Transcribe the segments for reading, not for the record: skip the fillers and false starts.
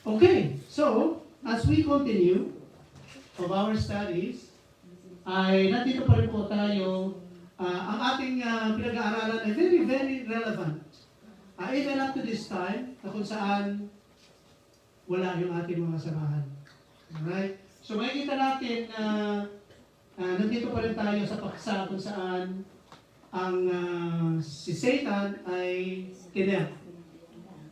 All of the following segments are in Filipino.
Okay, so as we continue of our studies, ay nandito pa rin po tayo. Ang ating pinag-aaralan ay very, very relevant. Even up to this time, na kung saan wala yung ating mga samahan. Alright? So makikita natin na nandito pa rin tayo sa paksa kung saan ang si Satan ay kinaya.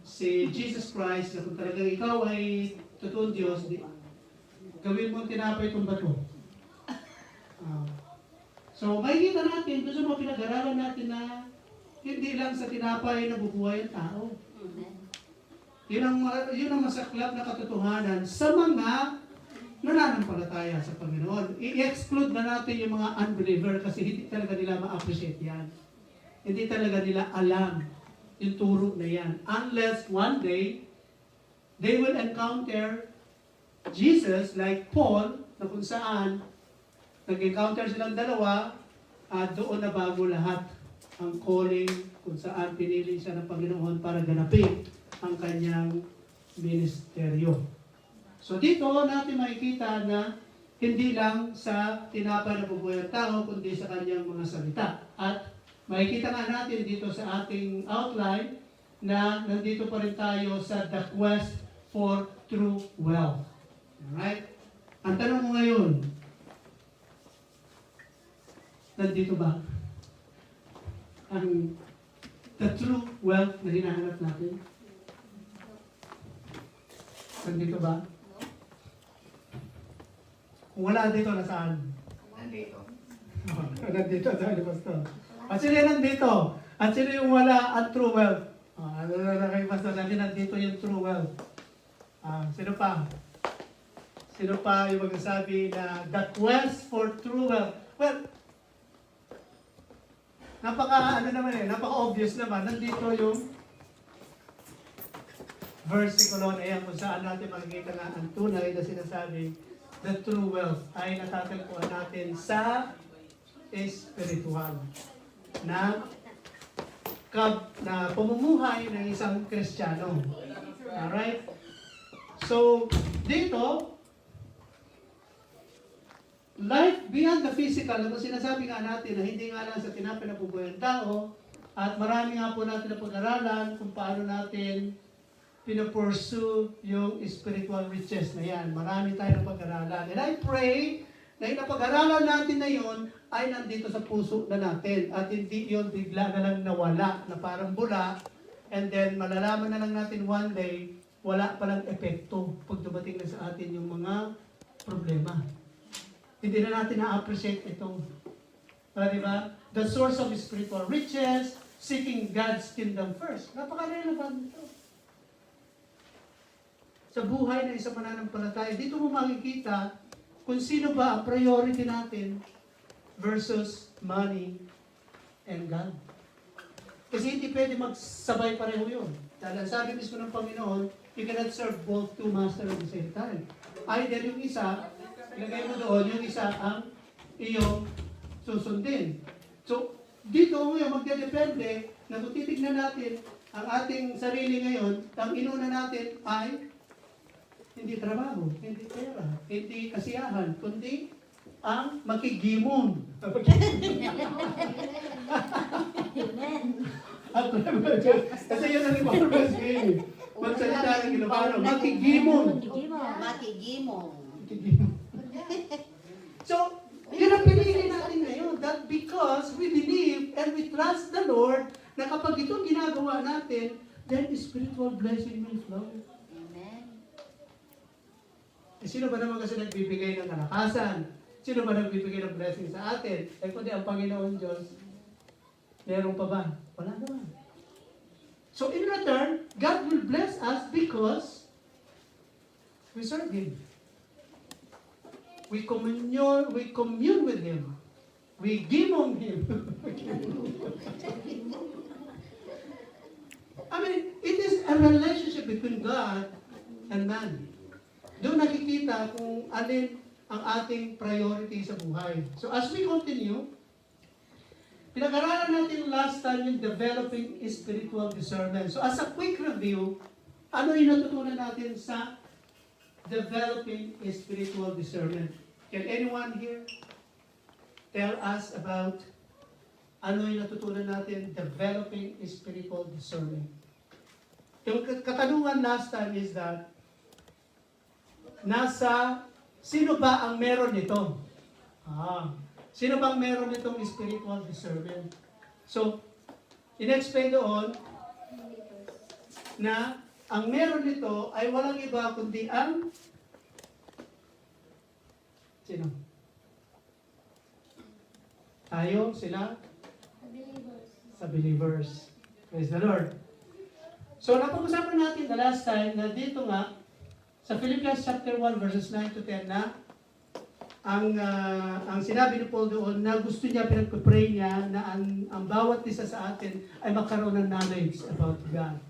Si Jesus Christ, na kung talagang ikaw ay totoong Diyos, gawin mo tinapay itong bato. So makikita natin, doon sa mga pinag-aralan natin na hindi lang sa tinapay na bubuhay ang tao. Yun ang masaklap na katotohanan sa mga nananampalataya sa Panginoon. I-exclude na natin yung mga unbeliever kasi hindi talaga nila ma-appreciate yan. Hindi talaga nila alam yung turo na yan. Unless one day, they will encounter Jesus like Paul, na kung saan nag-encounter silang dalawa at doon na bago lahat ang calling kung saan pinili siya ng Panginoon para ganapin ang kanyang ministeryo. So dito natin makikita na hindi lang sa tinapay na bubuhay ng tao, kundi sa kanyang mga salita. At makikita nga natin dito sa ating outline na nandito pa rin tayo sa the quest for true wealth. Alright? Ang tanong mo ngayon, nandito ba ang the true wealth na hinahanap natin? Nandito ba? Kung wala dito, nasaan? Nandito. Nandito, sabi ni Pastor. At sino yung nandito? At sino yung wala ang true wealth? Ano na kay Pastor? Sabi nandito yung true wealth. Sino pa? Sino pa yung magsasabi na the quest for true wealth? Well, napaka-obvious naman. Nandito yung versikulo na yan kung saan natin makikita na ang tunay na sinasabi the true wealth ay natatagpuan natin sa spiritual na pamumuhay ng isang Kristiyano. Alright? So, dito, life beyond the physical, ito sinasabi nga natin na hindi nga lang sa tinapay na bubuhay ng tao, at marami nga po natin na pag-aralan kung paano natin pinapursue yung spiritual riches na yan. Marami tayo na pag-aralan. And I pray na yung pag-aralan natin na yun ay nandito sa puso na natin at hindi yun bigla na lang nawala na parang bula and then malalaman na lang natin one day wala palang epekto pag dumating na sa atin yung mga problema. Hindi na natin na-appreciate ito. Diba? The source of spiritual riches, seeking God's kingdom first. Napaka-relevant ito. Sa buhay ng isang mananampalataya, dito mo makikita kung sino ba ang priority natin versus money and God. Kasi hindi pwede magsabay pareho yun. Dahil ang sabi mismo ng Panginoon, you cannot serve both two masters at the same time. Either yung isa, ilagay mo doon, yung isa ang iyong susundin. So, dito ngayon, magdedepende na kung titignan natin ang ating sarili ngayon, ang inuna natin ay hindi trabaho, hindi pera, hindi kasiyahan, kundi ang makigimon. Kasi yun ang ibarabas ngayon. Magsalita ng Ilocano, makigimon. Makigimon. So, yun ang pinili natin ngayon. That because we believe and we trust the Lord na kapag itong ginagawa natin, then spiritual blessing will flow. Sino ba naman kasi nagbibigay ng kalakasan? Sino ba nagbibigay ng blessing sa atin? Kundi ang Panginoon Diyos, meron pa ba? Wala naman. So in return, God will bless us because we serve Him. We commune with Him. We give on Him. I mean, it is a relationship between God and man. Doon nakikita kung alin ang ating priority sa buhay. So as we continue, pinag-aralan natin last time yung developing spiritual discernment. So as a quick review, Ano yung natutunan natin sa developing spiritual discernment? Can anyone here tell us about ano yung natutunan natin developing spiritual discernment? Yung katanungan last time is that sino ba ang meron nito? Sino bang meron nitong spiritual discernment? So, in-explain doon na ang meron nito ay walang iba kundi ang sino? Tayo, sila? Sa believers. Praise the Lord. So, napag-usapan natin the last time na dito nga, sa Philippians chapter 1 verses 9 to 10 na ang sinabi ni Paul doon na gusto niya, pinag-pray niya na ang bawat isa sa atin ay magkaroon ng knowledge about God.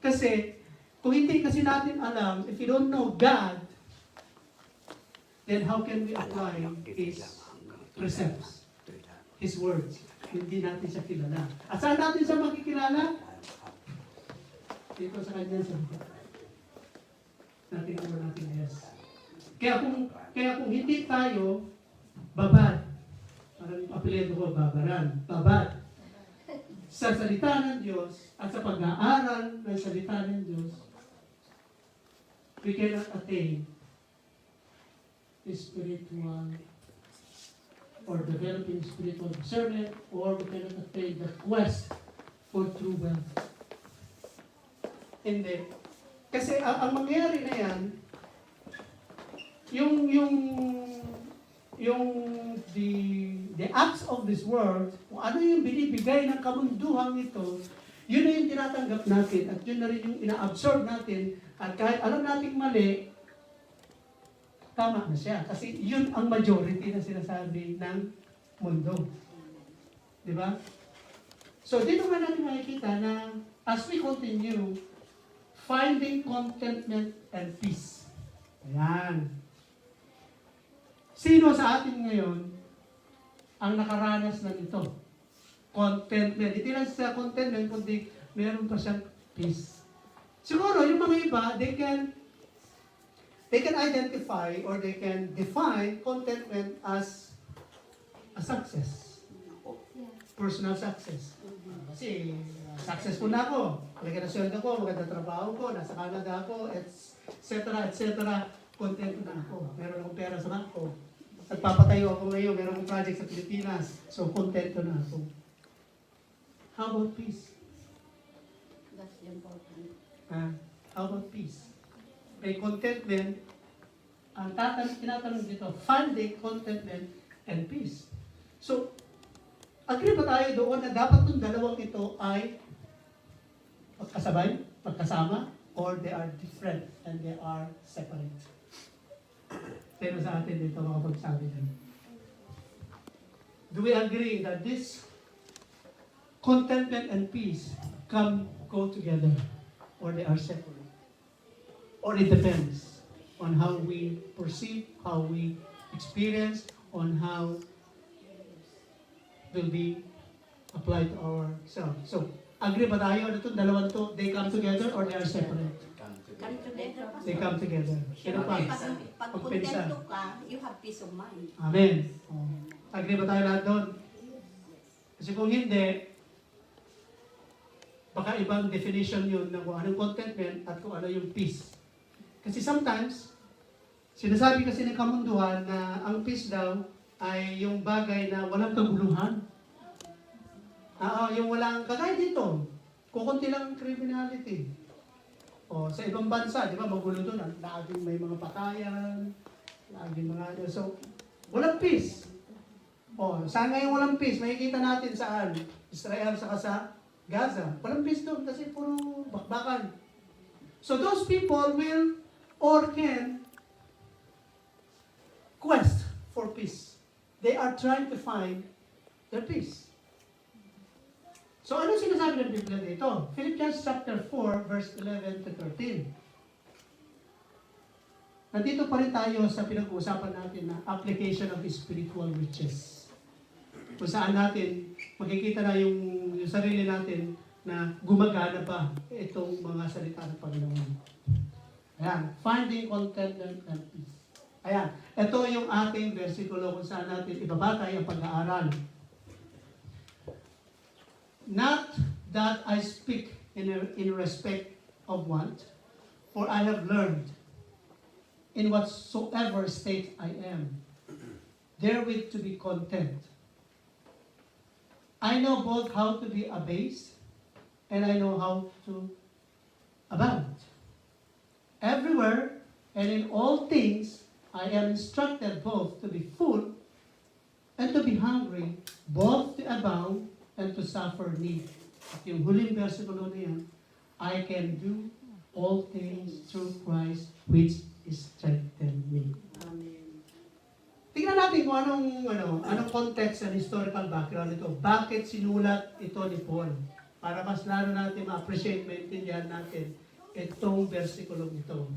Kasi, kung hindi kasi natin alam, if you don't know God, then how can we apply His precepts, His words? Hindi natin siya kilala. At saan natin siya makikilala? Dito sa kanya siya. Natin ang natin, yes. Kaya kung hindi tayo babad, parang yung apelyido ko, babad, sa salita ng Diyos at sa pag-aaral ng salita ng Diyos, we cannot attain spiritual or developing spiritual discernment, or we cannot attain the quest for true wealth. Hindi. Kasi ang mangyayari na yan, the acts of this world, kung ano yung binibigay ng kamunduhang ito, yun na yung tinatanggap natin at yun na rin yung ina-absorb natin at kahit alam nating mali, tama na siya. Kasi yun ang majority na sinasabi ng mundo. Di ba? So dito nga natin makikita na as we continue, finding contentment and peace. Ayan. Sino sa atin ngayon ang nakaranas na nito? Contentment. Hindi lang sa contentment, kundi meron pa siyang peace. Siguro, yung mga iba, they can identify or they can define contentment as a success. Personal success. Kasi, successful na ako. Malaki na sweldo ko, maganda trabaho ko, nasa Canada ako, etc. Content na ako. Meron akong pera sa bangko. At papatayo ako ngayon, meron akong project sa Pilipinas. So, contento na ako. How about peace? That's important. How about peace? May contentment, ang tinatanong dito, finding contentment and peace. So, agree ba tayo doon na dapat itong dalawang ito ay magkasabay, magkasama, or they are different and they are separate? Pero sa atin dito makapagsabi din. Do we agree that this contentment and peace go together, or they are separate? Or it depends on how we perceive, how we experience, on how will be applied to ourselves. So, agree ba tayo na itong dalawang to, they come together or they are separate? Come together. They come together. Sino pa? Pag kontento ka, you have peace of mind. Amen. Agree ba tayo lahat doon? Kasi kung hindi, baka ibang definition yun ng kung anong contentment at kung ano yung peace. Kasi sometimes, sinasabi kasi ng kamunduhan na ang peace daw ay yung bagay na walang kaguluhan. Yung walang, kagaya dito, kukunti lang ang criminality. Sa ibang bansa, di ba, magulo doon, laging may mga patayan, laging mga, so, walang peace. Saan ngayon walang peace? Makikita natin saan? Israel saka sa Gaza. Walang peace doon kasi puro bakbakan. So those people will or can quest for peace. They are trying to find their peace. So ano sinasabi ng Biblia dito? Philippians chapter 4 verse 11 to 13. Nandito pa rin tayo sa pinag-uusapan natin na application of spiritual riches. Kung saan natin makikita na yung sarili natin na gumagana pa itong mga salita ng Panginoon. Ayan, finding contentment and peace. Ayan, ito yung ating versikulo kung saan natin ibabatay ang pag-aaral. Not that I speak in respect of want, for I have learned in whatsoever state I am, therewith to be content. I know both how to be abased, and I know how to abound. Everywhere and in all things, I am instructed both to be full and to be hungry, both to abound and to suffer need. At yung huling versikulo na yan, I can do all things through Christ which strengthens me. Amen. Tingnan natin kung anong context and historical background ito. Bakit sinulat ito ni Paul? Para mas lalo natin ma-appreciate, maintindihan natin itong versikulong ito.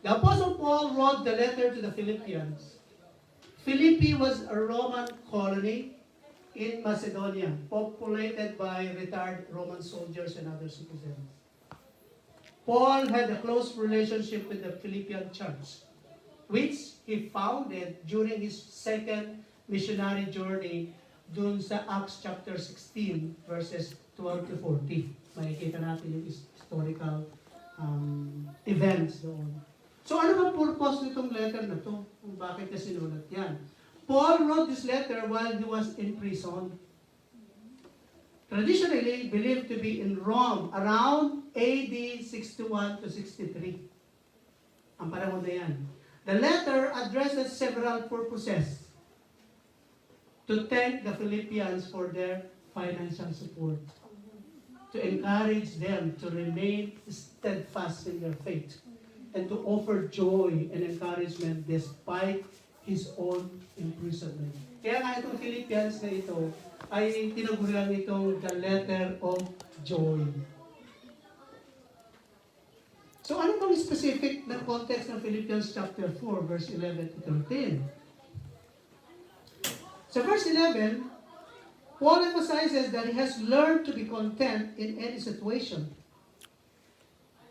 The Apostle Paul wrote the letter to the Philippians. Philippi was a Roman colony in Macedonia, populated by retired Roman soldiers and other citizens. Paul had a close relationship with the Philippian church, which he founded during his second missionary journey dun sa Acts chapter 16, verses 12 to 40. Makikita natin yung historical events doon. So ano ba purpose nitong letter na to? Kung bakit niya sinulat yan? Paul wrote this letter while he was in prison. Traditionally believed to be in Rome around AD 61 to 63. Ang panahon na yan. The letter addresses several purposes. To thank the Philippians for their financial support. To encourage them to remain steadfast in their faith. And to offer joy and encouragement despite his own imprisonment. Kaya nga itong Philippians na ito ay tinugulan itong the letter of joy. So ano bang specific na context ng Philippians chapter 4 verse 11 to 13? Sa verse 11, Paul emphasizes that he has learned to be content in any situation.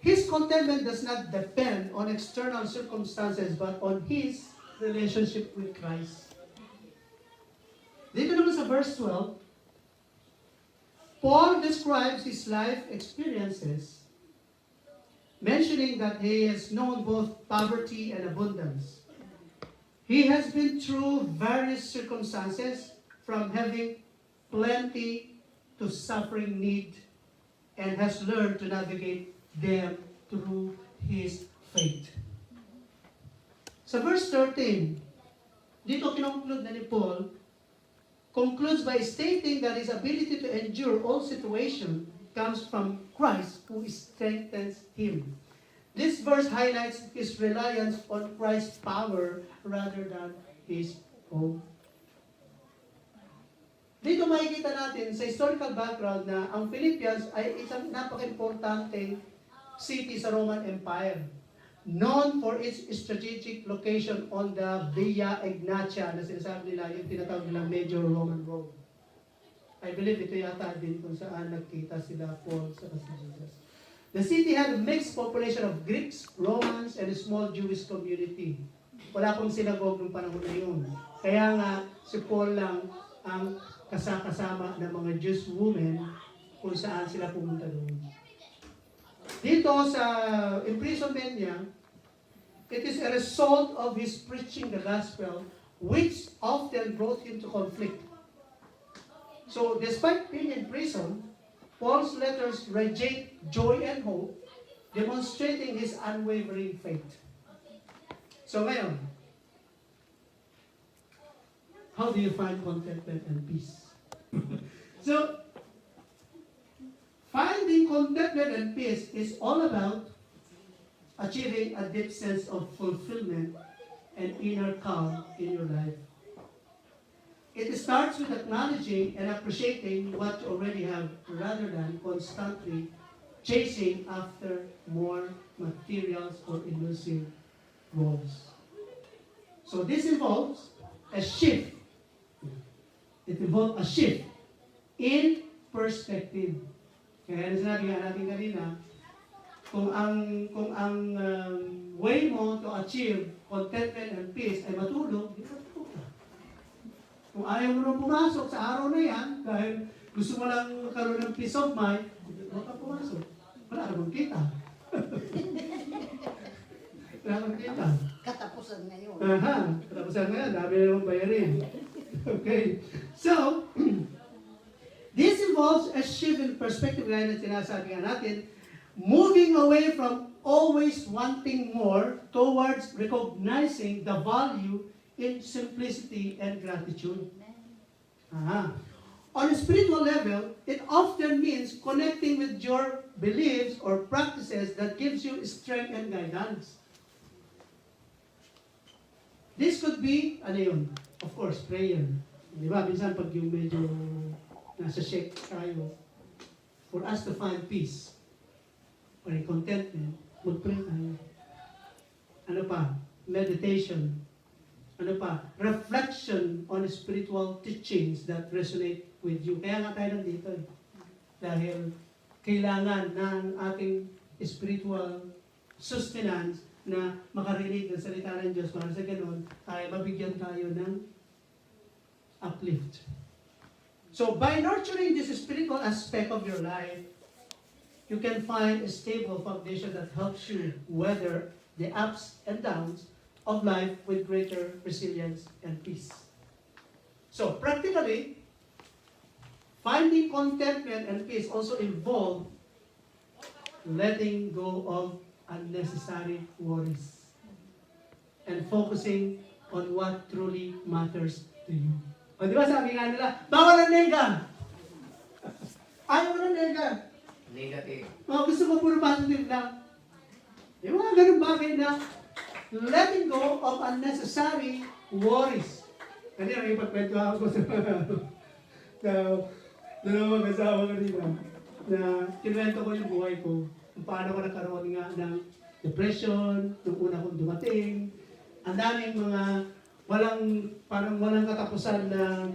His contentment does not depend on external circumstances but on his relationship with Christ. Dito naman sa verse 12, Paul describes his life experiences, mentioning that he has known both poverty and abundance. He has been through various circumstances, from having plenty to suffering need, and has learned to navigate them through his faith. Sa verse 13, dito kinunclude na ni Paul, concludes by stating that his ability to endure all situations comes from Christ who strengthens him. This verse highlights his reliance on Christ's power rather than his own. Dito makikita natin sa historical background na ang Philippians ay isang napaka-importanteng city sa Roman Empire, known for its strategic location on the Via Egnatia na sinasabi nila, yung tinatawag nilang Major Roman Road. I believe ito yata din kung saan nagkita sila Paul sa Jesus. The city had a mixed population of Greeks, Romans, and a small Jewish community. Wala pong sinagog ng panahon na yun. Kaya nga, si Paul lang ang kasama ng mga Jewish women kung saan sila pumunta doon. Dito sa imprisonment niya, it is a result of his preaching the gospel, which often brought him to conflict. So, despite being in prison, Paul's letters radiate joy and hope, demonstrating his unwavering faith. So ngayon, how do you find contentment and peace? So, finding contentment and peace is all about achieving a deep sense of fulfillment and inner calm in your life. It starts with acknowledging and appreciating what you already have rather than constantly chasing after more materials or elusive goals. So this involves a shift. It involves a shift in perspective. Kaya sinabi nga natin kanina, kung ang way mo to achieve contentment and peace ay matulog, di matulog ka. Kung ayaw mo nang pumasok sa araw na yan, dahil gusto mo lang magkaroon ng peace of mind, hindi mo ka pumasok. Wala ka bang kita. Wala kang kita. Katapusan ngayon. Aha, katapusan na yan, dami na namang bayarin. Okay. So, this involves a shift in perspective gaya na sinasabi nga natin, moving away from always wanting more towards recognizing the value in simplicity and gratitude. Aha. On a spiritual level, it often means connecting with your beliefs or practices that gives you strength and guidance. This could be, ano yun? Of course, prayer. Di ba? Minsan pag yung medyo nasa shake tayo, for us to find peace or contentment, mag-pray tayo. Ano pa? Meditation. Ano pa? Reflection on spiritual teachings that resonate with you. Kaya nga tayo nandito eh. Dahil kailangan ng ating spiritual sustenance na makarinig ng salita ng Diyos para sa ganun ay mabigyan tayo ng uplift. So by nurturing this spiritual aspect of your life, you can find a stable foundation that helps you weather the ups and downs of life with greater resilience and peace. So practically, finding contentment and peace also involve letting go of unnecessary worries and focusing on what truly matters to you. O di ba sabi nga nila, bawal ang nega! Ayaw ng nega! Negative. O gusto mo puro positive lang. Yung mga ganun bagay na letting go of unnecessary worries. Kanina may pagkwento ako sa dalawang kasawa kanina na kinuwento ko yung buhay ko. Kung paano ko nagkaroon nga ng depression, nung una kong dumating. Ang daming mga parang walang katapusan na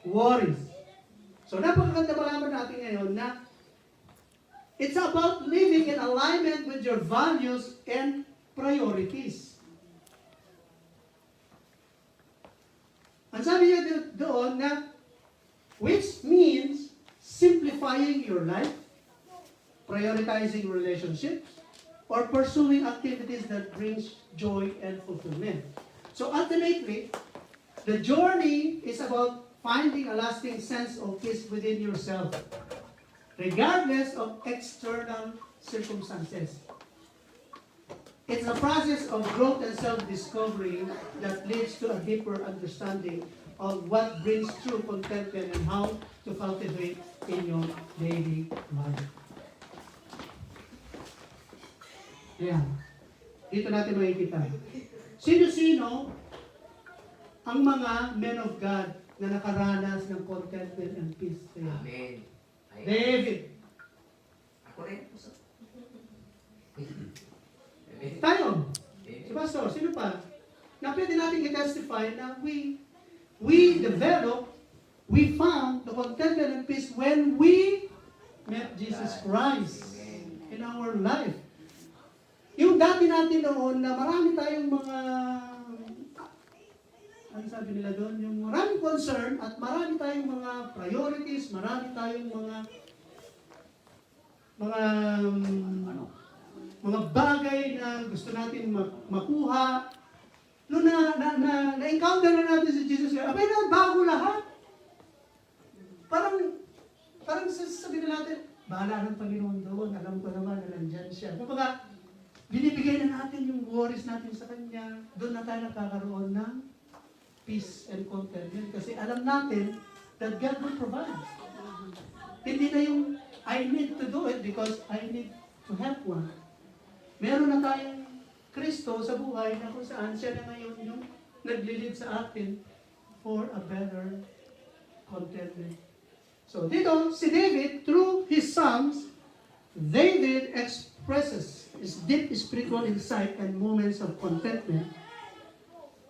worries. So napakaganda malaman natin ngayon na it's about living in alignment with your values and priorities. Ang sabi niya doon na which means simplifying your life, prioritizing relationships, or pursuing activities that brings joy and fulfillment. So ultimately, the journey is about finding a lasting sense of peace within yourself, regardless of external circumstances. It's a process of growth and self-discovery that leads to a deeper understanding of what brings true contentment and how to cultivate in your daily life. Yeah. Dito natin makikita. Sino-sino ang mga men of God na nakaranas ng contentment and peace? Kaya? Amen. Ay, David. ako rin. Puso. Amen. Tayo. Amen. Si Pastor, sino pa? Na pwede natin i-testify na we developed, we found the contentment and peace when we met Jesus Christ in our life. Yung dati natin noon na marami tayong mga, ano sabi nila doon, yung maraming concern at marami tayong mga priorities, marami tayong mga bagay na gusto natin makuha. Noon na-encounter na natin si Jesus, abay na, bago lahat. Parang sasabihin natin, bahala ng Panginoon doon, alam ko naman na nandyan siya. Kapag binibigay na natin yung worries natin sa Kanya, doon na tayo nakakaroon ng peace and contentment. Kasi alam natin that God will provide. Hindi na yung, I need to do it because I need to have one. Meron na tayong Kristo sa buhay na kung saan siya na ngayon yung naglilid sa atin for a better contentment. So dito, si David, through his Psalms, David expresses his deep spiritual insight and moments of contentment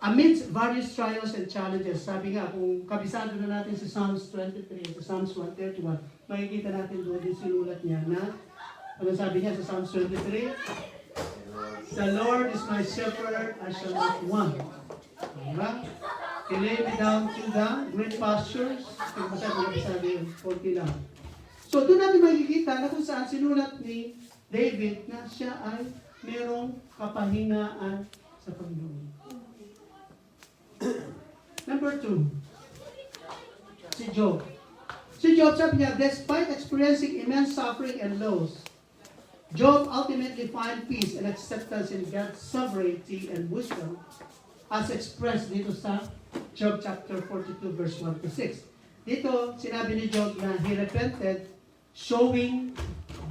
amidst various trials and challenges, sabi nga, kung kabisado na natin sa Psalms 23, sa Psalms 131, makikita natin doon yung sinulat niya na, ano sabi niya sa Psalms 23? The Lord is my shepherd, I shall not want. Diba? He lay me down to the green pastures. Kung masabi yun, konti lang. So doon natin makikita na kung saan sinulat ni David na siya ay merong kapahingaan sa Panginoon. Number 2, si Job. Si Job sabi niya, despite experiencing immense suffering and loss, Job ultimately find peace and acceptance in God's sovereignty and wisdom as expressed dito sa Job chapter 42 verse 1 to 6. Dito, sinabi ni Job na he repented, showing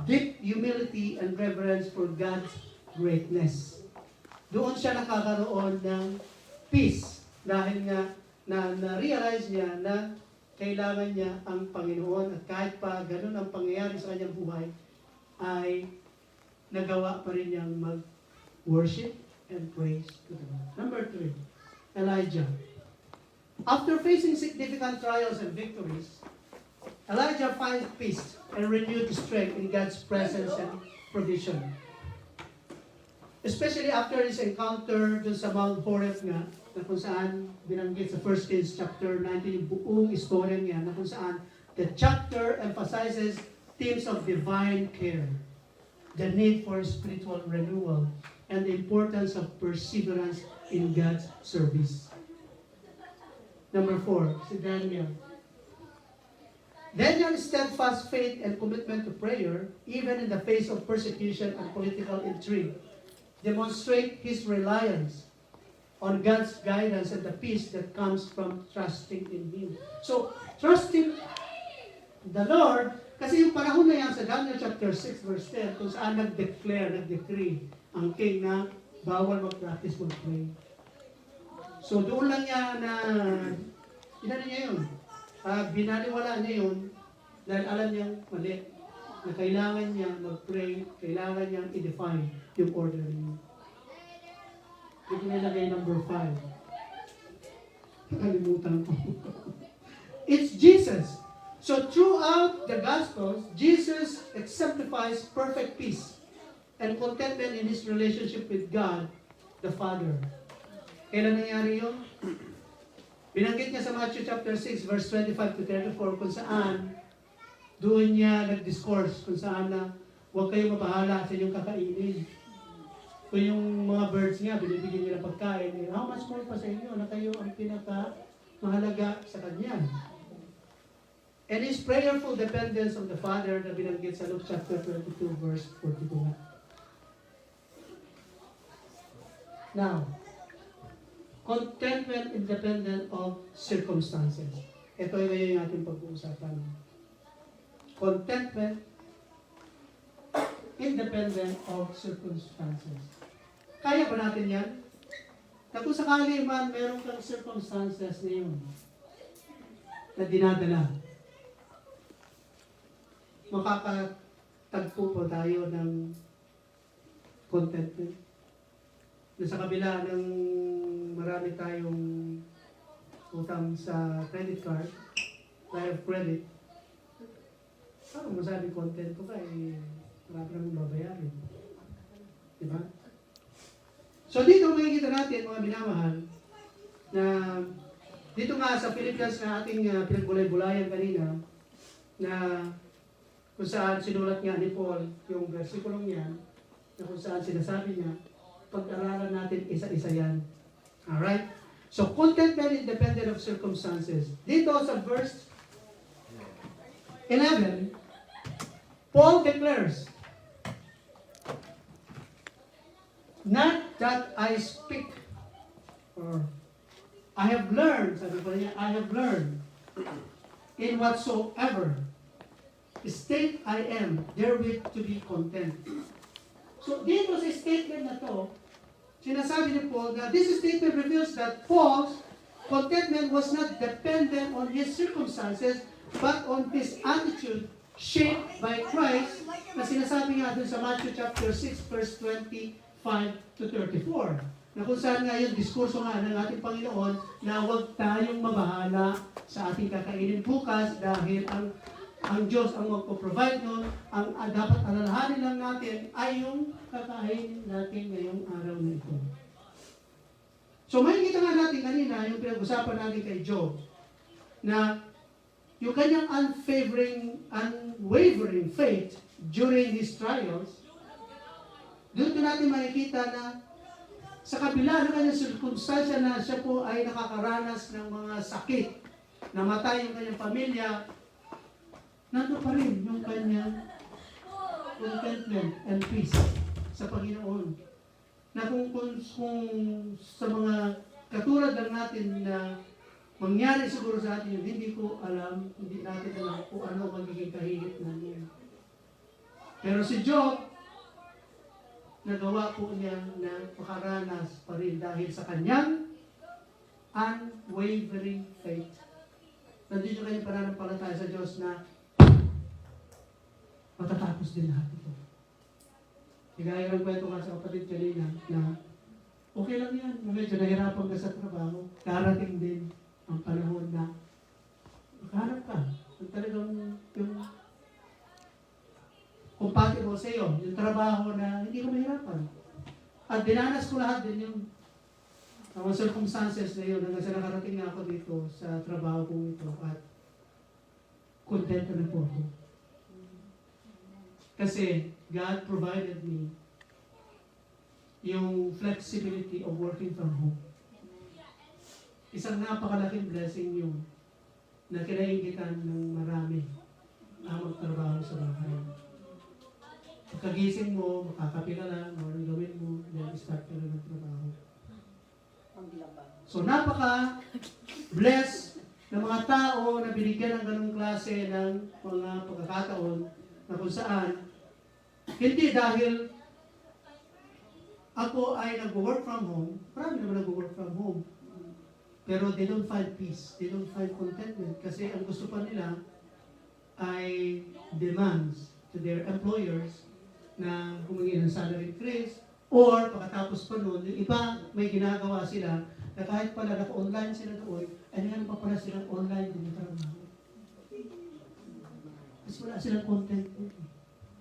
deep humility and reverence for God's greatness. Doon siya nakakaroon ng peace dahil nga na-realize niya na kailangan niya ang Panginoon at kahit pa ganun ang pangyayari sa kanyang buhay, ay nagawa pa rin niyang mag-worship and praise to the Lord. Number 3, Elijah. After facing significant trials and victories, Elijah finds peace and renewed strength in God's presence and provision. Especially after his encounter dun sa Mount Horeb nga, na kung saan binanggit sa 1 Kings chapter 19, yung buong istorya niya, na kung saan the chapter emphasizes themes of divine care, the need for spiritual renewal, and the importance of perseverance in God's service. Number 4, si Daniel. Daniel's steadfast faith and commitment to prayer, even in the face of persecution and political intrigue, demonstrate his reliance on God's guidance and the peace that comes from trusting in Him. So, trusting the Lord, kasi yung panahon na yan sa Daniel chapter 6 verse 10, kung saan nag-decree ang king na bawal mag-practice mag-pray. So, doon lang niya na, inano niya yun, binaliwala niya yun, dahil alam niyang mali, na kailangan niya mag-pray, kailangan niyang i-define yung order niya. Ito nilagay number 5. Nakalimutan ko. It's Jesus. So throughout the Gospels, Jesus exemplifies perfect peace and contentment in His relationship with God, the Father. Kailan nangyari yun? Binanggit niya sa Matthew chapter 6, verse 25 to 34, kung saan doon niya nag-discourse, kung saan na huwag kayong mabahala sa inyong kakainin. Kung yung mga birds nga, binibigyan nila pagkain, how much more pa sa inyo na kayo ang pinaka-mahalaga sa Kanya. And His prayerful dependence on the Father na binanggit sa Luke chapter 22, verse 42. Now, contentment independent of circumstances. Ito yung ating pag-uusapan. Contentment independent of circumstances. Kaya ba natin yan? Na kung sakali man meron kang circumstances na yun na dinadala, makakatagpo po tayo ng contentment. Na sa kabila ng marami tayong utang sa credit card, line of credit, paano masabi content ko ka marami naman babayarin. Diba? So dito makikita natin mga minamahal na dito nga sa Philippians na ating pinagbulay-bulayan kanina na kung saan sinulat nga ni Paul yung versikulong yan na kung saan sinasabi niya pag-aralan natin isa-isa yan. Alright? So contentment independent of circumstances. Dito sa verse 11, Paul declares, not that I speak, or I have learned, sabi pa niya, I have learned in whatsoever state I am, therewith to be content. So dito sa statement na to, sinasabi ni Paul that this statement reveals that Paul's contentment was not dependent on his circumstances, but on his attitude shaped by Christ, na sinasabi nga dun sa Matthew chapter 6, verse 25 to 34. Na kung saan nga yung diskurso nga ng ating Panginoon na huwag tayong mabahala sa ating kakainin bukas dahil ang Diyos ang magpo-provide nun. Ang dapat alalahanin lang natin ay yung kakainin natin ngayong araw na ito. So makikita nga natin kanina yung pinag-usapan natin kay Job na yung kanyang unwavering faith during his trials, doon ko natin makikita na sa kabila ng kanyang sirkumstansya na siya po ay nakakaranas ng mga sakit, namatay yung kanyang pamilya, nandun pa rin yung kanyang contentment and peace sa Panginoon. Na kung sa mga katulad lang natin na mangyari siguro sa atin, hindi ko alam, hindi natin alam kung ano magiging kahigit namin. Pero si Job, nagawa po niya na makaranas pa rin dahil sa kanyang unwavering faith. Nandito kanyang pananampalataya sa Diyos na matatapos din lahat ito. Kaya yung kwento nga sa kapatid kanina na okay lang yan, medyo nahirapan ka sa trabaho, darating din ang panahon na maghanap ka. Yung talagang yung compatible sa iyo, yung trabaho na hindi ka mahirapan. At dinanas ko lahat din yung mga circumstances na yun hanggang sa nakarating na ako dito sa trabaho kong ito at kontento na po ako. Kasi God provided me yung flexibility of working from home. Isang napakalaking blessing yun na kinaingitan ng marami na magtrabaho sa bahay. Pagkagising mo, makakapila lang, anong gawin mo, then start ka na ng trabaho. So napaka-bless ng mga tao na binigyan ng ganung klase ng mga pagkakataon na kung saan hindi dahil ako ay nag-work from home, marami naman nag-work from home. Pero they don't find peace, they don't find contentment kasi ang gusto pa nila ay demands to their employers na humingi ng salary increase or pagkatapos pa noon, yung iba may ginagawa sila na kahit pala naka-online sila doon, ay naman pa pala silang online din yung trabaho. Kasi wala silang contentment.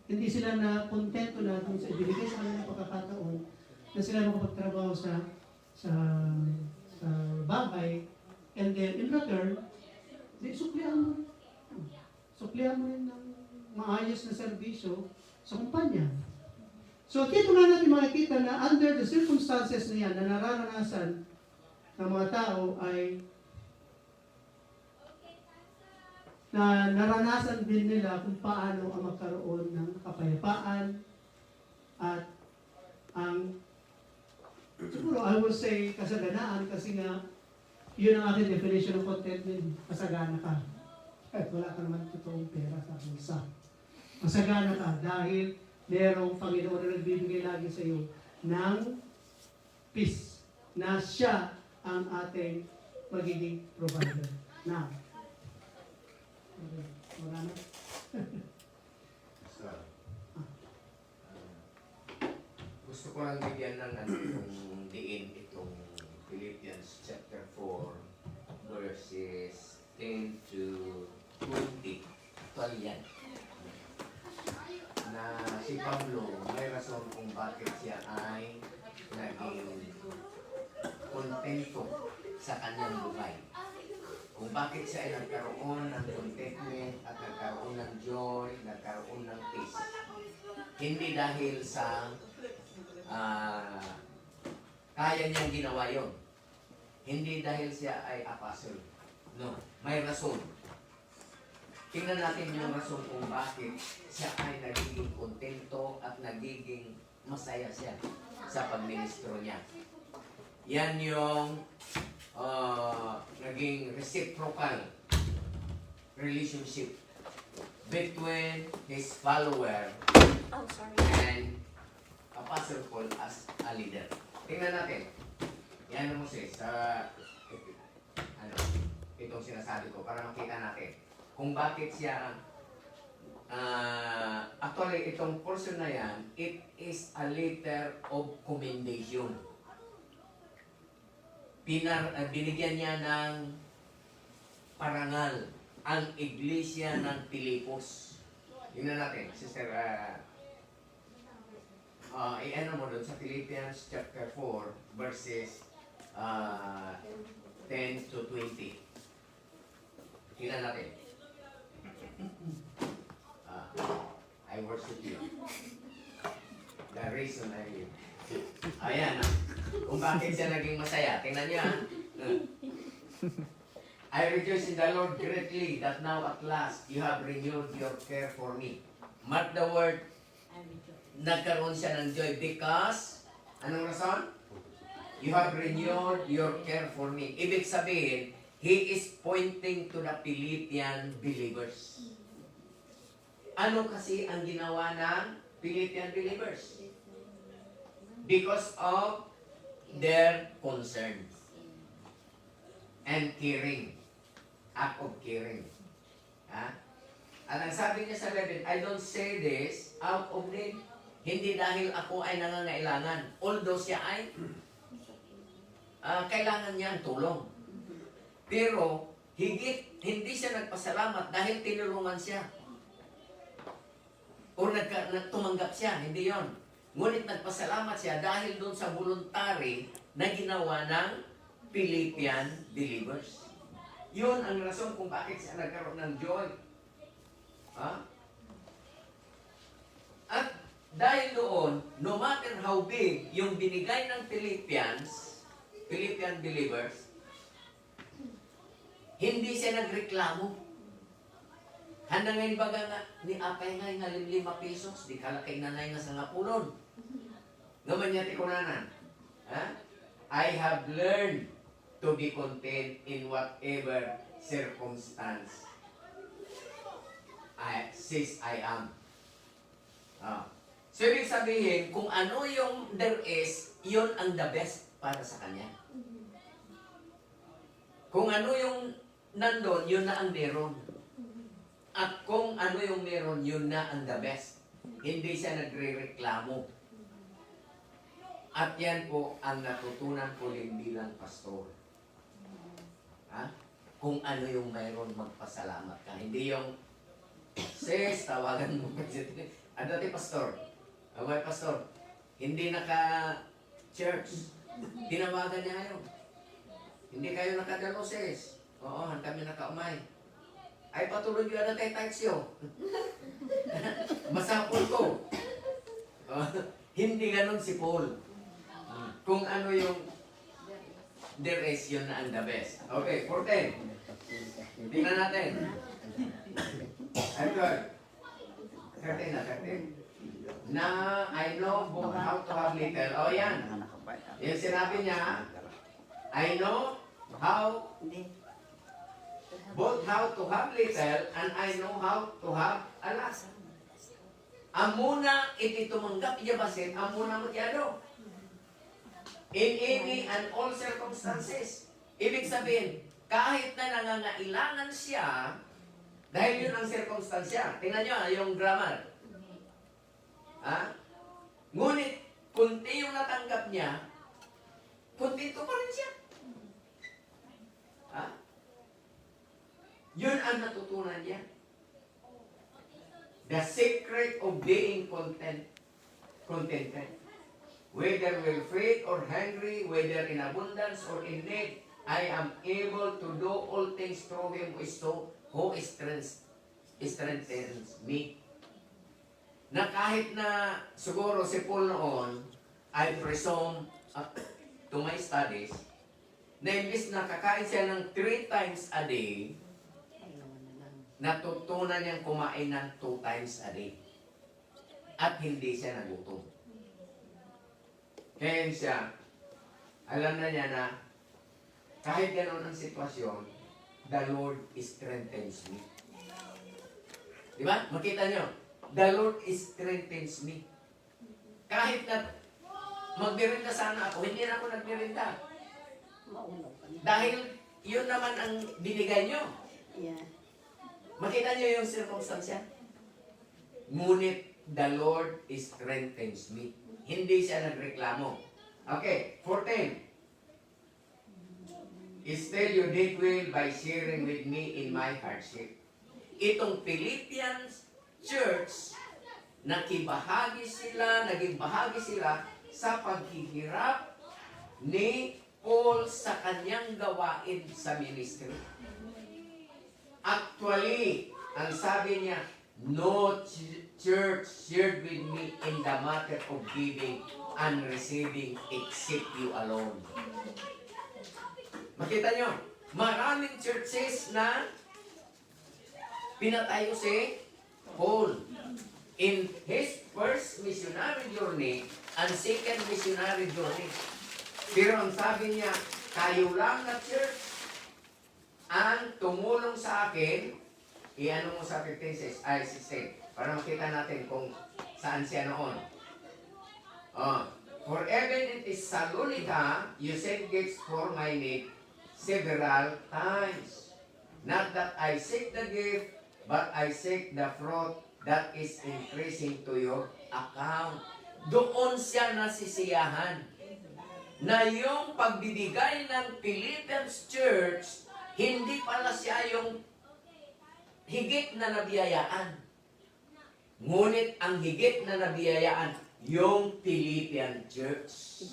Hindi sila na kontento na kung sa ibigay sa kanilang pagkakataon na sila makapagtrabaho sa bahay and then in return, suklihan mo rin ng maayos na serbisyo sa kumpanya. So dito nga natin makikita na under the circumstances na yan na nararanasan ng mga tao ay na naranasan din nila kung paano ang magkaroon ng kapayapaan at ang siguro I will say kasaganaan kasi nga yun ang aking definition of contentment, kasagana ka. Kahit wala ka naman totoong pera sa bulsa. Masagana ka dahil merong Panginoon na nagbibigay lagi sa iyo ng peace na siya ang ating magiging provider. Now, wala na. Gusto ko lang bigyan ng itong diin itong Philippians chapter 4 verses 10 to 20. Actual yan. Na si Pablo, may rason kung bakit siya ay naging kontento sa kanyang buhay. Kung bakit siya ay nagkaroon ng contentment at nagkaroon ng joy, nagkaroon ng peace. Hindi dahil sa kaya niyang ginawa yon. Hindi dahil siya ay apostle. No, may rason. Tingnan natin yung rason kung bakit siya ay nagiging kontento at nagiging masaya siya sa pagministro niya. Yan yung naging reciprocal relationship between his follower and Apostle Paul as a leader. Tingnan natin. Yan mo sis, itong sinasabi ko para makita natin kung bakit siya actually itong portion na yan, it is a letter of commendation. binigyan niya ng parangal ang iglesia ng Pilipos. Tingnan natin, Sister, i-ano mo doon sa Philippians chapter 4, verses 10 to 20. Tingnan natin. I worship you. The reason ayan, kung bakit siya naging masaya. Tingnan niyo, I rejoice in the Lord greatly that now at last you have renewed your care for me. Mark the word, nagkaroon siya ng joy because, anong rason? You have renewed your care for me. Ibig sabihin, he is pointing to the Philippian believers. Ano kasi ang ginawa ng Philippian believers? Because of their concern and caring. Act of caring. Ha? At ang sabi niya sa 11, I don't say this out of need. Hindi dahil ako ay nangangailangan. Although siya ay kailangan niya ang tulong. Pero higit, hindi siya nagpasalamat dahil tinulungan siya. O tumanggap siya. Hindi yon. Ngunit nagpasalamat siya dahil doon sa voluntary na ginawa ng Philippian believers. Yun ang rason kung bakit siya nagkaroon ng joy. Ha? At dahil doon, no matter how big yung binigay ng Philippian believers, hindi siya nagreklamo. Handa ngayon baga nga, ni apay nga 5 pesos, di kalakay nanay nga sa ngapunon. Naman niya tikunanan. Ha? I have learned to be content in whatever circumstance since I am. So, ibig sabihin, kung ano yung there is, yun ang the best para sa kanya. Kung ano yung nandun, yun na ang meron. At kung ano yung meron, yun na ang the best. Hindi siya nagre-reklamo. At yan po ang natutunan ko rin bilang pastor. Ha? Kung ano yung mayroon, magpasalamat ka. Hindi yung, sis, tawagan mo. Dati pastor, away pastor, hindi naka-church. Tinawagan niya kayo. Hindi kayo nakadalo, sis. Oo, kami nakaumay. Ay, patuloy nyo na tayo tayo. Masapol ko. Hindi ganun si Paul. Kung ano yung there is, yun na ang the best. Okay, 14. Tingnan natin. Ito. 13 na, 13. Na I know both how to have little. O yan. Yung sinabi niya, I know both how to have little and I know how to have a lot. Amuna iti tumanggap iya basit, amuna matyado. In any and all circumstances. Ibig sabihin, kahit na nangangailangan siya, dahil yun ang circumstansya. Tingnan nyo yung grammar. Ha? Ngunit, kunti yung natanggap niya, kontento pa rin siya. Ha? Yun ang natutunan niya. The secret of being contented. Whether well-fed or hungry, whether in abundance or in need, I am able to do all things through Him who strengthens me. Na kahit na siguro si Paul noon, I presume to my studies, na imbis na kakain siya ng 3 times a day, natutunan niyang kumain ng 2 times a day. At hindi siya nagutom. Kaya siya, alam na niya na kahit gano'n ang sitwasyon, the Lord strengthens me. Di ba? Makita nyo, the Lord strengthens me. Kahit na magbirinda sana ako, hindi na ako nagbirinda. Dahil yun naman ang binigay nyo. Yeah. Makita nyo yung circumstansya? Ngunit the Lord strengthens me. Hindi siya nagreklamo. Okay, 14. you did well by sharing with me in my hardship. Itong Philippians Church, naging bahagi sila sa paghihirap ni Paul sa kanyang gawain sa ministry. Actually, ang sabi niya, no church shared with me in the matter of giving and receiving except you alone. Makita nyo, maraming churches na pinatayo si Paul in his first missionary journey and second missionary journey. Pero ang sabi niya, kayo lang na church ang tumulong sa akin, i-ano mo sa 15 ay 16, para makita natin kung saan siya noon. For even in Thessalonica, you sent gifts for my need several times. Not that I seek the gift, but I seek the fruit that is increasing to your account. Doon siya nasisiyahan na yung pagbibigay ng Philippians Church, hindi pala siya yung higit na nabiyayaan. Ngunit ang higit na nabiyayaan, yung Philippian Church.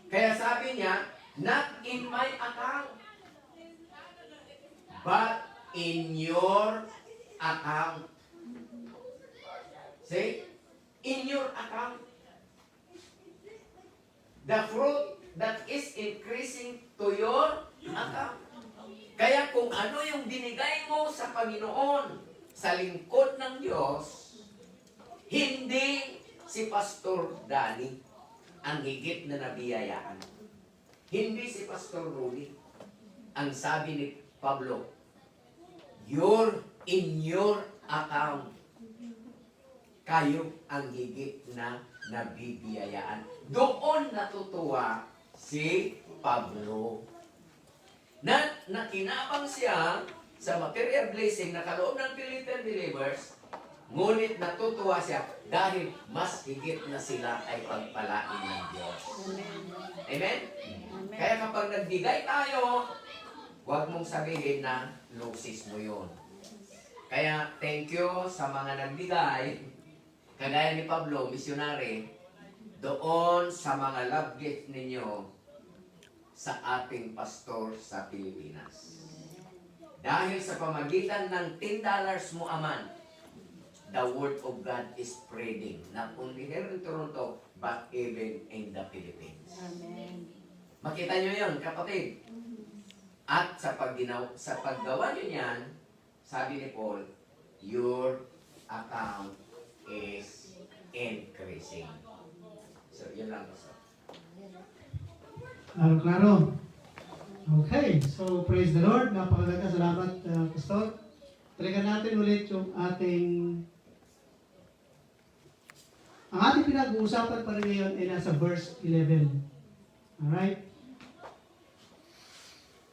Kaya sabi niya, not in my account, but in your account. See? In your account. The fruit that is increasing to your account. Kaya kung ano yung binigay mo sa Panginoon, sa lingkod ng Diyos, hindi si Pastor Danny ang higit na nabiyayaan. Hindi si Pastor Rudy. Ang sabi ni Pablo, in your account, kayo ang higit na nabibiyayaan. Doon natutuwa si Pablo. Na nakinabang siya sa material blessing na kaloob ng Philippine believers, ngunit natutuwa siya dahil mas higit na sila ay pagpalain ng Diyos. Amen? Kaya kapag nagbigay tayo, huwag mong sabihin na loses mo yun. Kaya thank you sa mga nagbigay, kagaya ni Pablo, missionary, doon sa mga love gift ninyo sa ating pastor sa Pilipinas. Dahil sa pamagitan ng $10 mo aman, the Word of God is spreading, not only here in Toronto, but even in the Philippines. Amen. Makita nyo yun, kapatid. At sa paggawa nyo yan, sabi ni Paul, your account is increasing. So, yun lang. Klaro. Okay, so praise the Lord. Napakaganda. Salamat, Pastor. Talikan natin ulit yung ang ating pinag-uusapan pa rin ngayon ay nasa verse 11. Alright?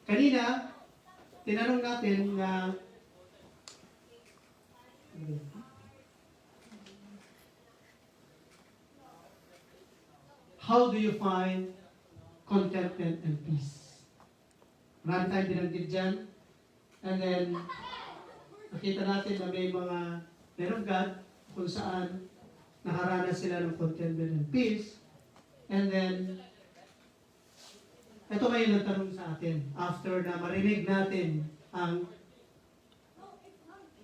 Kanina, tinanong natin na how do you find contentment and peace? Marami tayong binanggit dyan. And then, nakita natin na may mga men of God kung saan nakaranas sila ng contentment and peace. And then, ito ngayon ang tanong sa atin. After na marinig natin ang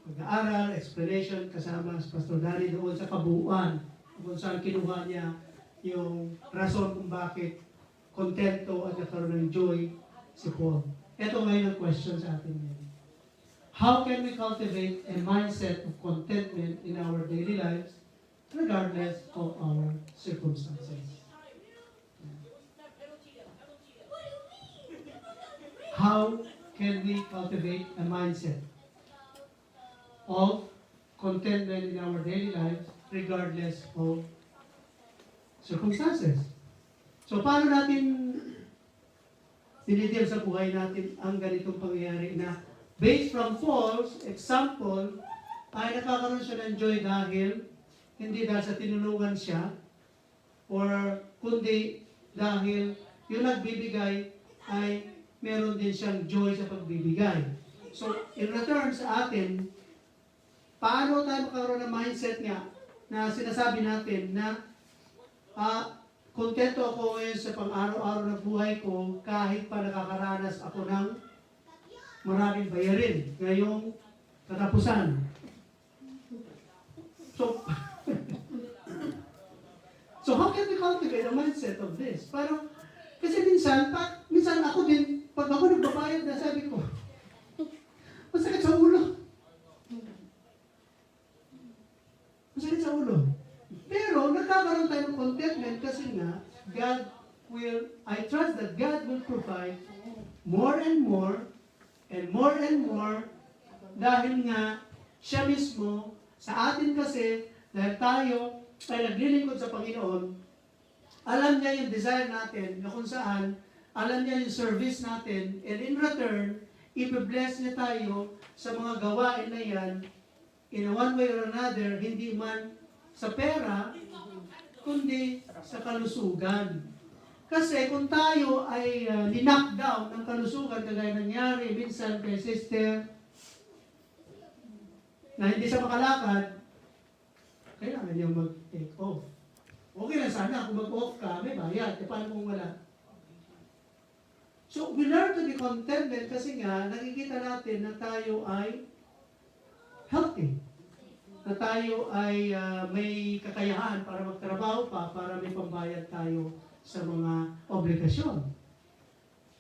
pag-aaral, explanation kasama sa Pastor Danny doon sa kabuuan kung saan kinuha niya yung rason kung bakit kontento at nagkaroon ng joy si Paul. Ito ngayon ang question sa atin ngayon. How can we cultivate a mindset of contentment in our daily lives regardless of our circumstances? How can we cultivate a mindset of contentment in our daily lives regardless of circumstances? So, paano natin dinidil sa buhay natin ang ganitong pangyayari na based from Paul's example, ay nakakaroon siya ng joy hindi dahil sa tinulungan siya, or kundi dahil yung nagbibigay ay meron din siyang joy sa pagbibigay. So, in return sa atin, paano tayo magkaroon ng mindset nga na sinasabi natin na kontento ako ngayon sa pang-araw-araw na buhay ko kahit pa nakakaranas ako ng maraming bayarin ngayong katapusan. So how can we cultivate a mindset of this? Parang, kasi minsan ako din, pag ako nagbabayad na, sabi ko, masakit sa ulo. Masakit sa ulo. Pero, nagkakaroon tayo ng contentment kasi nga, I trust that God will provide more and more, and more, dahil nga, siya mismo, sa atin kasi, dahil tayo ay naglilingkod sa Panginoon, alam niya yung desire natin na kung saan, alam niya yung service natin, and in return, ipibless niya tayo sa mga gawain na yan, in one way or another, hindi man sa pera, kundi sa kalusugan. Kasi kung tayo ay ni-knock down ng kalusugan, kagaya nangyari minsan kay sister, na hindi siya makalakad, kailangan niya mag-take off. Okay lang sana kung mag-off ka, may bayad. E paano kung wala? So, we learn to be contented kasi nga, nakikita natin na tayo ay healthy. Na tayo ay may kakayahan para magtrabaho pa, para may pambayad tayo sa mga obligasyon.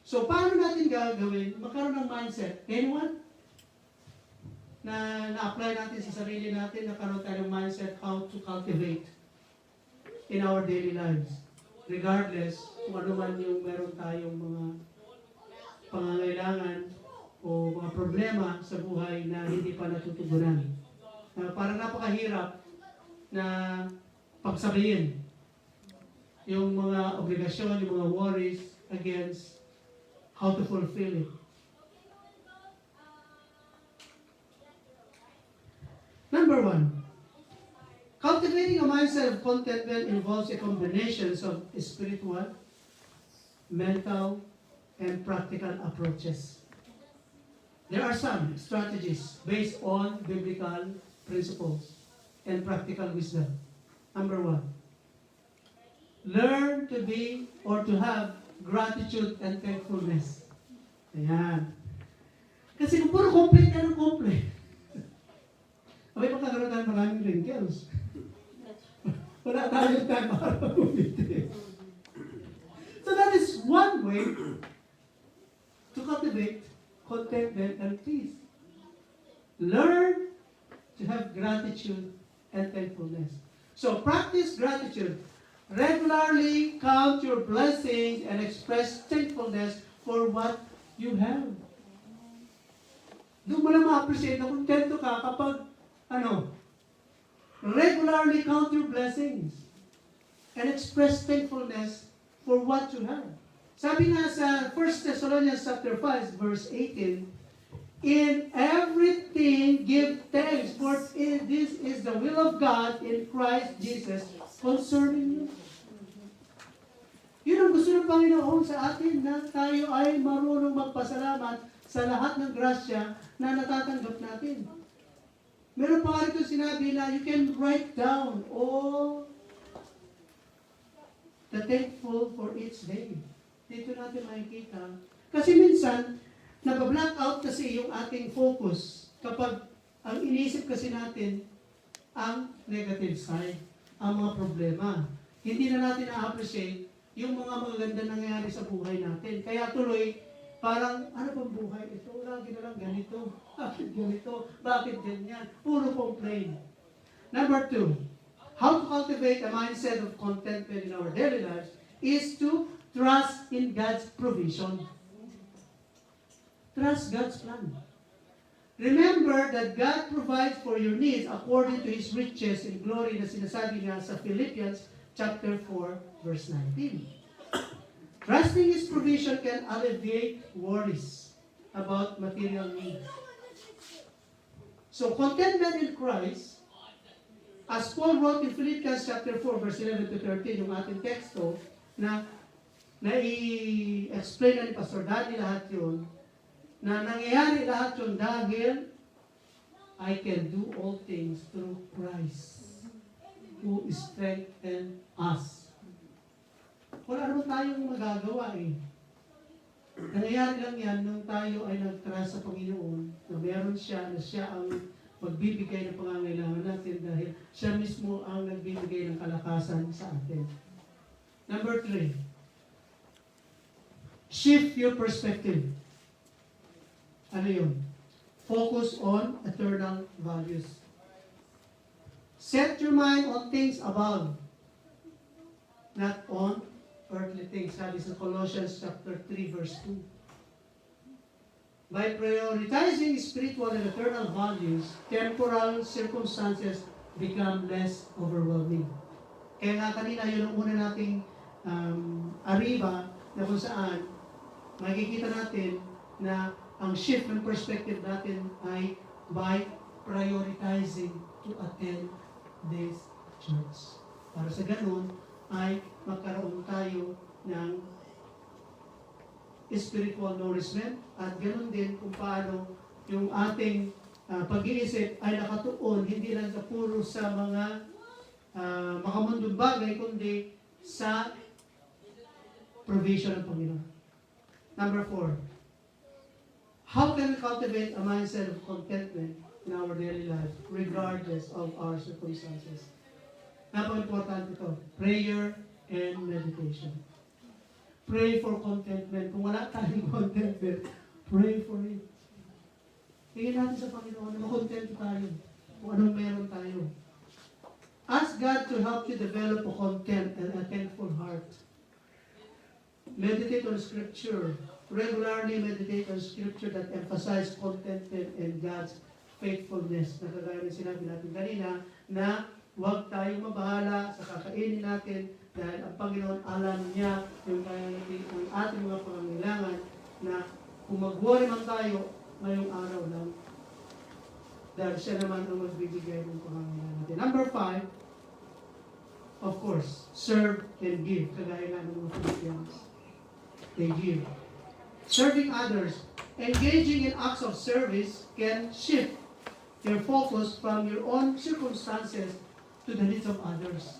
So, paano natin gagawin? Magkaroon ng mindset. Anyone? Na-apply natin sa sarili natin, nakaroon tayo ng mindset how to cultivate in our daily lives. Regardless kung ano man yung meron tayong mga pangangailangan o mga problema sa buhay na hindi pa natutugunan. Parang napakahirap na pagsabihin yung mga obligasyon, yung mga worries against how to fulfill it. Number 1, cultivating a mindset of contentment involves a combination of spiritual, mental, and practical approaches. There are some strategies based on biblical principles and practical wisdom. Number 1, learn to be or to have gratitude and thankfulness. Ayan. Kasi kung puro complain, ano complain? Abay, magkakaroon tayo maraming wrinkles. Wala tayong time para bumiti. So that is one way to cultivate contentment and peace. Learn to have gratitude and thankfulness. So practice gratitude. Regularly count your blessings and express thankfulness for what you have. Doon mo na ma-appreciate na kontento ka kapag regularly count your blessings and express thankfulness for what you have. Sabi nga sa 1 Thessalonians chapter 5, verse 18, in everything give thanks, for this is the will of God in Christ Jesus concerning you. Yun ang gusto ng Panginoon sa atin, na tayo ay marunong magpasalamat sa lahat ng grasya na natatanggap natin. Meron pa nga rito sinabi na you can write down all the thankful for each day. Dito natin makikita. Kasi minsan, nag-black out kasi yung ating focus kapag ang iniisip kasi natin ang negative side, ang mga problema. Hindi na natin na-appreciate yung mga magaganda nangyayari sa buhay natin. Kaya tuloy, parang, ano bang buhay ito? Lagi na lang ganito. Bakit ganito? Bakit ganyan? Puro complain. Number 2, how to cultivate a mindset of contentment in our daily lives is to trust in God's provision. Trust God's plan. Remember that God provides for your needs according to His riches in glory na sinasabi nga sa Philippians chapter 4, verse 19. Trusting His provision can alleviate worries about material needs. So, contentment in Christ, as Paul wrote in Philippians chapter 4, verse 11 to 13, yung ating teksto, na na i-explain na ni Pastor Daddy lahat yun, na nangyayari lahat yun dahil I can do all things through Christ who strengthens us. Wala naman tayong magagawa eh. Nangyayari lang yan nung tayo ay nag-trust sa Panginoon na meron siya, na siya ang magbibigay ng pangangailangan natin dahil siya mismo ang nagbibigay ng kalakasan sa atin. Number 3, shift your perspective. Ano yun? Focus on eternal values. Set your mind on things above, not on earthly things. Sabi sa Colossians chapter 3, verse 2. By prioritizing spiritual and eternal values, temporal circumstances become less overwhelming. Kaya nga kanina, yun ang una nating ariba na kung saan makikita natin na ang shift ng perspective natin ay by prioritizing to attend this church. Para sa ganun ay magkaroon tayo ng spiritual nourishment at ganun din kung paano yung ating pag-iisip ay nakatuon hindi lang sa puro sa mga makamundong bagay kundi sa provision ng Panginoon. Number 4, how can we cultivate a mindset of contentment in our daily life regardless of our circumstances? Napaka-importante ito, prayer and meditation. Pray for contentment. Kung wala tayong contentment, pray for it. Tingin natin sa Panginoon na makontento tayo kung anong meron tayo. Ask God to help you develop a content and a thankful heart. Meditate on Scripture. Regularly meditate on Scripture that emphasize contentment and God's faithfulness. Nakagaya rin sinabi natin kanina na huwag tayong mabahala sa kakainin natin dahil ang Panginoon alam niya yung kaya natin ang ating mga pangangailangan na kung mag-worry man tayo ngayong araw lang dahil siya naman ang magbibigay ng pangangailangan natin. Number 5, of course, serve and give. Kagaya nga ng mga Philippians. They give. Serving others, engaging in acts of service can shift your focus from your own circumstances to the needs of others.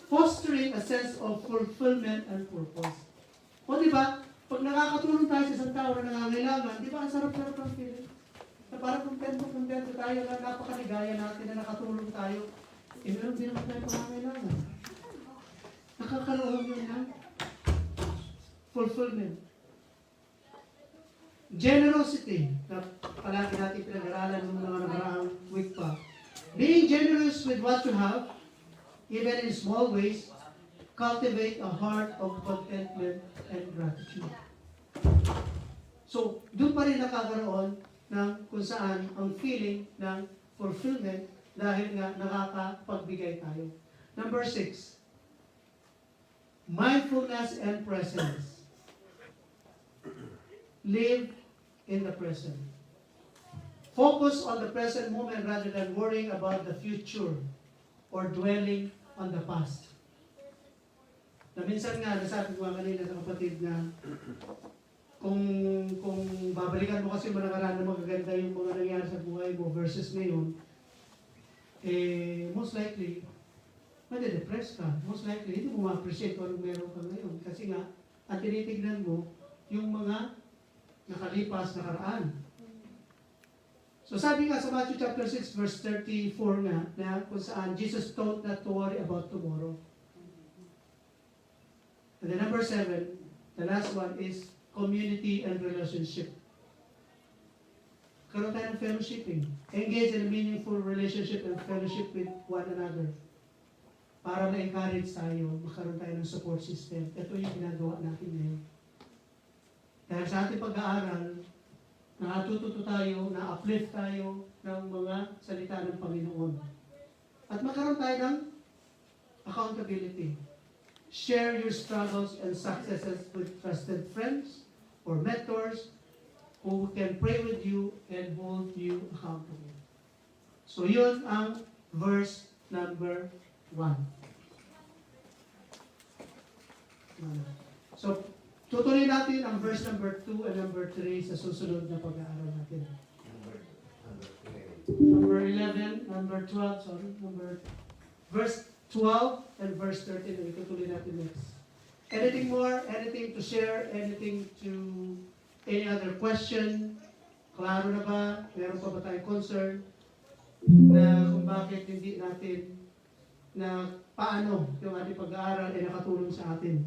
Fostering a sense of fulfillment and purpose. O di ba, pag nakakatulong tayo sa isang tao na nangangailangan, di ba ang sarap-sarap ng feeling? Na parang kontento tayo na napakaligaya natin na nakatulong tayo. Eh, meron din naman tayo pangangailangan. Nakakaroon yun ng fulfillment. Generosity, na palagi natin pinag-aralan ng mga nakaraang week pa. Being generous with what you have, even in small ways, cultivate a heart of contentment and gratitude. So, doon pa rin nakakaroon ng kung saan ang feeling ng fulfillment dahil nga nakakapagbigay tayo. Number 6, mindfulness and presence. Live in the present. Focus on the present moment rather than worrying about the future or dwelling on the past. Na minsan nga, nasabi ko kanina sa kapatid na kung babalikan mo kasi mga nakaraan na magaganda yung mga nangyari sa buhay mo versus ngayon, eh, most likely, madidepress ka. Most likely, hindi mo ma-appreciate kung anong meron ka ngayon. Kasi nga, at tinitignan mo yung mga nakalipas na karaan. So sabi nga sa Matthew chapter 6 verse 34 nga, na kung saan Jesus told not to worry about tomorrow. And then number 7, the last one is community and relationship. Karoon tayo ng fellowshipping. Engage in a meaningful relationship and fellowship with one another. Para ma-encourage tayo, magkaroon tayo ng support system. Ito yung ginagawa natin ngayon. Dahil sa ating pag-aaral, natututo tayo, na-uplift tayo ng mga salita ng Panginoon. At magkaroon tayo ng accountability. Share your struggles and successes with trusted friends or mentors who can pray with you and hold you accountable. So yun ang verse number 1. So, tutuloy natin ang verse number 2 and number 3 sa susunod na pag-aaral natin. Number 11, number 12, sorry, verse 12 and verse 13, and itutuloy natin next. Anything more? Anything to share? Anything to, any other question? Klaro na ba? Meron pa ba tayong concern? Na kung bakit hindi natin, na paano yung ating pag-aaral ay nakatulong sa atin?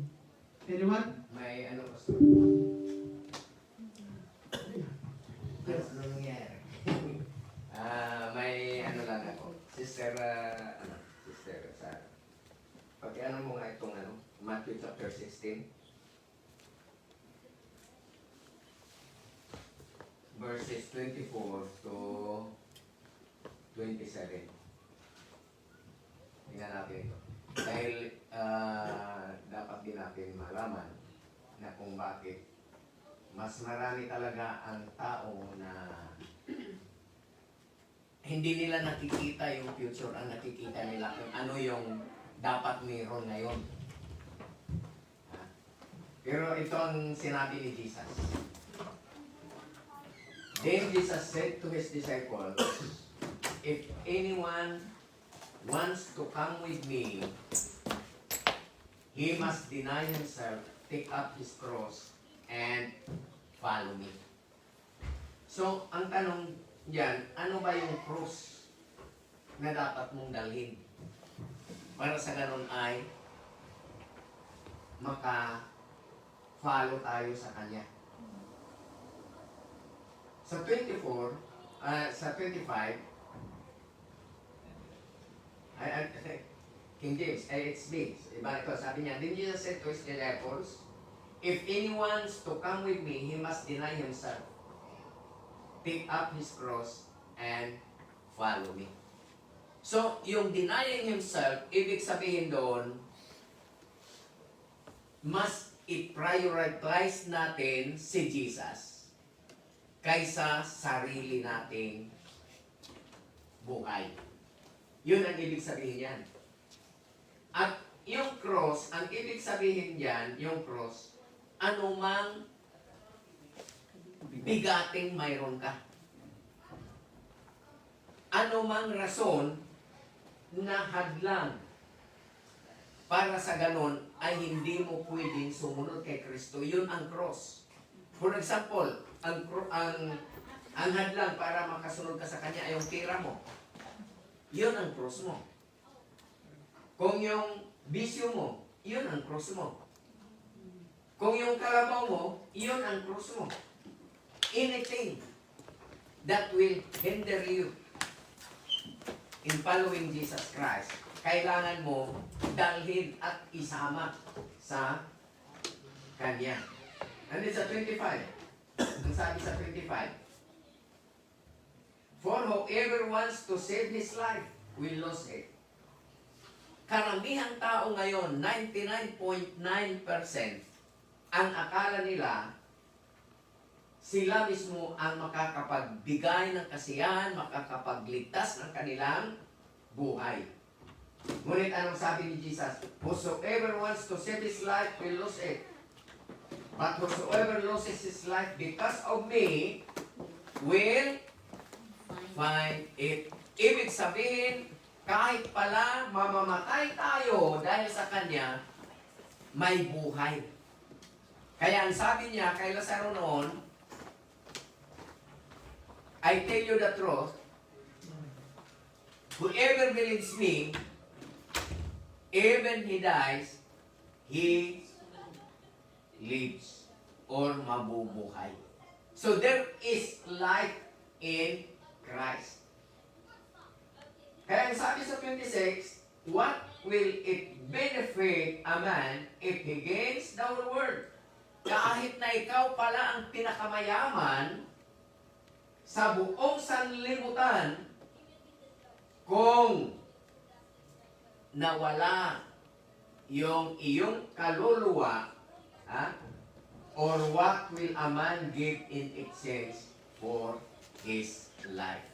Anyone? May ano pastor? Ano nangyari? May ano lang ako. Sister Sarah. Pag-ano mo nga itong Matthew chapter 16. Verses 24 to 27. Tingnan natin ito. Dahil dapat din natin malaman na kung bakit mas marami talaga ang tao na hindi nila nakikita yung future, ang nakikita nila kung ano yung dapat mayroon ngayon. Pero ito ang sinabi ni Jesus. Then Jesus said to his disciples, if anyone wants to come with me, he must deny himself, take up his cross, and follow me. So, ang tanong diyan, ano ba yung cross na dapat mong dalhin? Para sa ganun ay maka-follow tayo sa Kanya. Sa 25, King James, it's this. Iba ito, sabi niya, then Jesus said to his disciples, if anyone wants to come with me, he must deny himself, take up his cross, and follow me. So, yung denying himself, ibig sabihin doon, mas i-prioritize natin si Jesus kaysa sarili nating buhay. Yun ang ibig sabihin yan. At yung cross, ang ibig sabihin yan, yung cross, anumang bigating mayroon ka. Anumang rason na hadlang para sa ganon ay hindi mo pwedeng sumunod kay Kristo. Yun ang cross. For example, ang hadlang para makasunod ka sa Kanya ay yung pera mo. Yun ang cross mo. Kung yung bisyo mo, yun ang cross mo. Kung yung kalabaw mo, yun ang cross mo. Anything that will hinder you in following Jesus Christ, kailangan mo dalhin at isama sa Kanya. And it's sa 25. Ang sabi sa 25, for whoever wants to save his life will lose it. Karamihang tao ngayon, 99.9%, ang akala nila, sila mismo ang makakapagbigay ng kasiyahan, makakapagligtas ng kanilang buhay. Ngunit anong sabi ni Jesus? Whosoever wants to save his life will lose it. But whosoever loses his life because of me will find it. Ibig sabihin, kahit pala mamamatay tayo dahil sa Kanya, may buhay. Kaya ang sabi niya kay Lazaro noon, I tell you the truth, whoever believes me, even he dies, he lives or mabubuhay. So there is life in Christ. Kaya ang sabi sa 26, what will it benefit a man if he gains the whole world? Kahit na ikaw pala ang pinakamayaman sa buong sanlibutan, kung nawala yung iyong kaluluwa, or what will a man give in exchange for his life?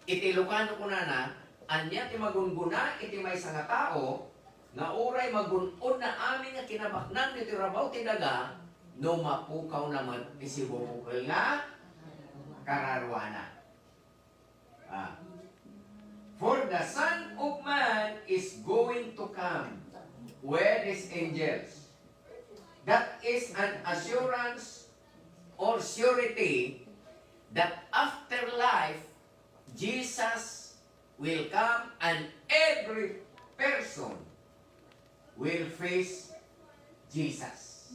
Iti Ilocano ko na anya ti magungguna iti may nga tao nga uray magun-on na amin nga kinabaknan ni tirabaw tidaga no mapukaw naman isibukol nga kararwana. For the Son of Man is going to come with his angels. That is an assurance or surety that after life, Jesus will come and every person will face Jesus.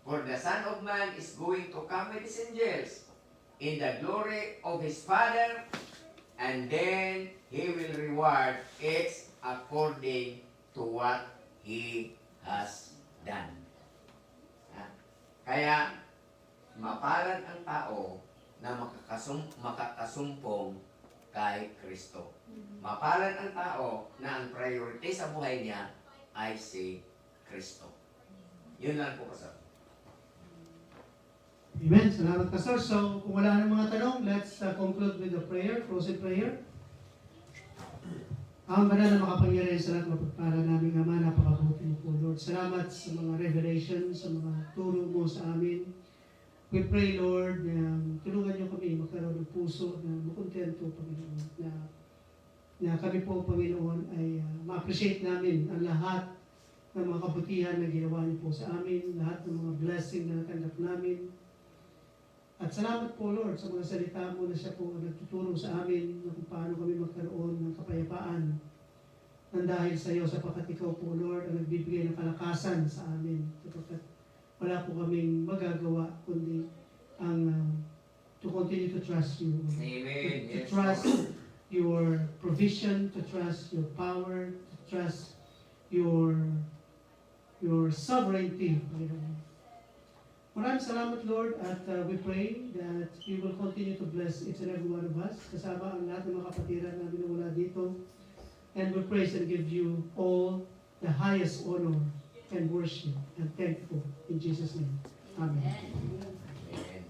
For the Son of Man is going to come with his angels in the glory of his Father, and then he will reward each according to what he has done. Kaya, mapalad ang tao na makakasumpong kay Kristo. Mapalad ang tao na ang priority sa buhay niya ay si Kristo. Yun lang po, Pastor. Amen. Salamat, Pastor. So, kung wala nang mga tanong, let's conclude with the prayer, closing prayer. Ang banal na makapangyarihan sa lahat, mapagpala namin Ama, napakabuti mo po, Lord. Salamat sa mga revelation, sa mga turo mo sa amin. We pray, Lord, na tulungan niyo kami magkaroon ng puso na makontento, Panginoon, na kami po, Panginoon, ay ma-appreciate namin ang lahat ng mga kabutihan na ginawa niyo po sa amin, lahat ng mga blessing na natanggap namin. At salamat po, Lord, sa mga salita mo na siya po nagtuturo sa amin na kung paano kami magkaroon ng kapayapaan nang dahil sa iyo, sapagkat ikaw po, Lord, ang nagbibigay ng kalakasan sa amin. Sapagkat wala po kaming magagawa kundi ang to continue to trust you. Amen. To Yes, trust Lord. your provision, to trust your power, to trust your sovereignty, Panginoon. Maraming salamat, Lord, at we pray that you will continue to bless each and every one of us, kasama ang lahat ng mga kapatiran namin na wala dito. And we praise and give you all the highest honor and worship and thankful in Jesus' name. Amen. Amen.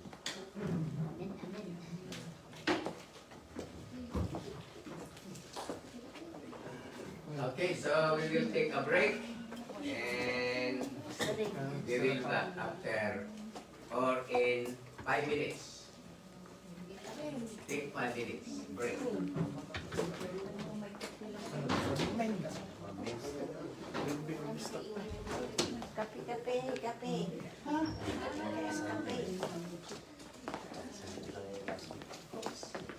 Amen, amen. Okay, so we will take a break and we will back after or in 5 minutes. Take 5 minutes break. Kape, kape, kape. Kape.